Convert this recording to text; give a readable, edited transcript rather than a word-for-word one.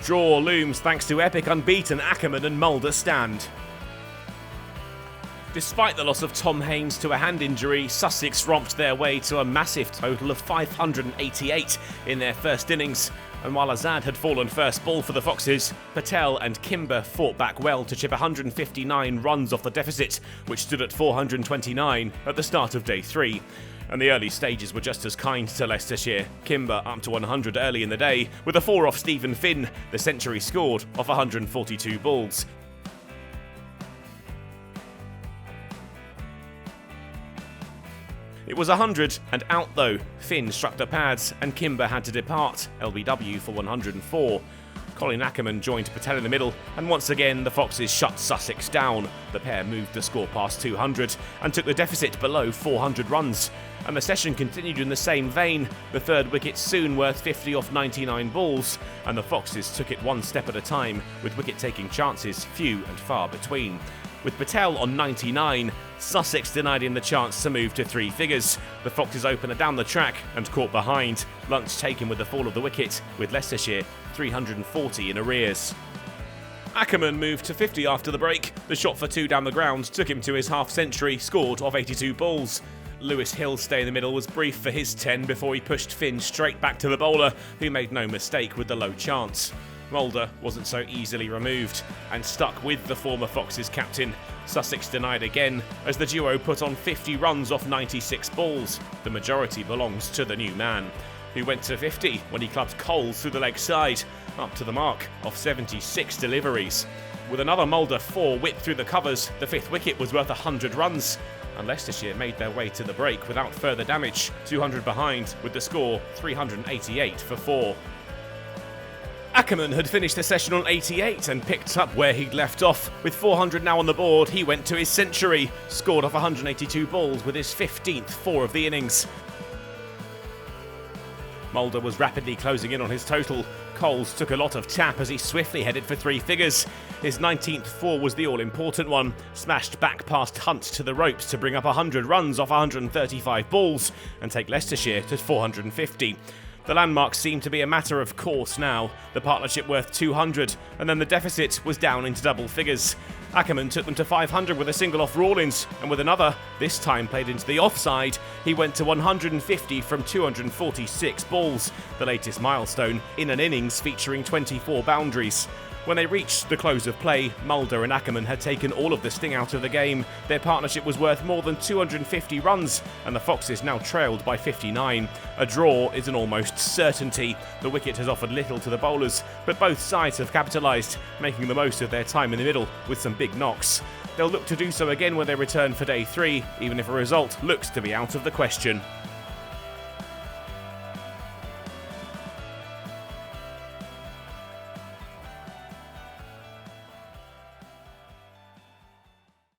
Draw looms thanks to epic unbeaten Ackerman and Mulder stand. Despite the loss of Tom Haines to a hand injury, Sussex romped their way to a massive total of 588 in their first innings. And while Azad had fallen first ball for the Foxes, Patel and Kimber fought back well to chip 159 runs off the deficit, which stood at 429 at the start of day 3. And the early stages were just as kind to Leicestershire. Kimber up to 100 early in the day, with a 4 off Stephen Finn, the century scored off 142 balls. It was 100 and out though. Finn struck the pads and Kimber had to depart, LBW for 104. Colin Ackerman joined Patel in the middle, and once again the Foxes shut Sussex down. The pair moved the score past 200 and took the deficit below 400 runs. And the session continued in the same vein, the third wicket soon worth 50 off 99 balls, and the Foxes took it one step at a time, with wicket-taking chances few and far between. With Patel on 99, Sussex denied him the chance to move to 3 figures. The Foxes opener down the track and caught behind. Lunch taken with the fall of the wicket, with Leicestershire 340 in arrears. Ackerman moved to 50 after the break. The shot for 2 down the ground took him to his half-century, scored off 82 balls. Lewis Hill's stay in the middle was brief for his 10 before he pushed Finn straight back to the bowler, who made no mistake with the low chance. Mulder wasn't so easily removed and stuck with the former Foxes captain. Sussex denied again as the duo put on 50 runs off 96 balls. The majority belongs to the new man, who went to 50 when he clubbed Coles through the leg side, up to the mark off 76 deliveries. With another Mulder 4 whipped through the covers, the 5th wicket was worth 100 runs, and Leicestershire made their way to the break without further damage, 200 behind, with the score 388 for 4. Ackerman had finished the session on 88 and picked up where he'd left off. With 400 now on the board, he went to his century, scored off 182 balls with his 15th 4 of the innings. Mulder was rapidly closing in on his total. Coles took a lot of tap as he swiftly headed for 3 figures. His 19th 4 was the all-important one, smashed back past Hunt to the ropes to bring up 100 runs off 135 balls and take Leicestershire to 450. The landmarks seemed to be a matter of course now, the partnership worth 200, and then the deficit was down into double figures. Ackerman took them to 500 with a single off Rawlins, and with another, this time played into the offside, he went to 150 from 246 balls, the latest milestone in an innings featuring 24 boundaries. When they reached the close of play, Mulder and Ackerman had taken all of the sting out of the game. Their partnership was worth more than 250 runs, and the Foxes now trailed by 59. A draw is an almost certainty. The wicket has offered little to the bowlers, but both sides have capitalised, making the most of their time in the middle with some big knocks. They'll look to do so again when they return for day 3, even if a result looks to be out of the question.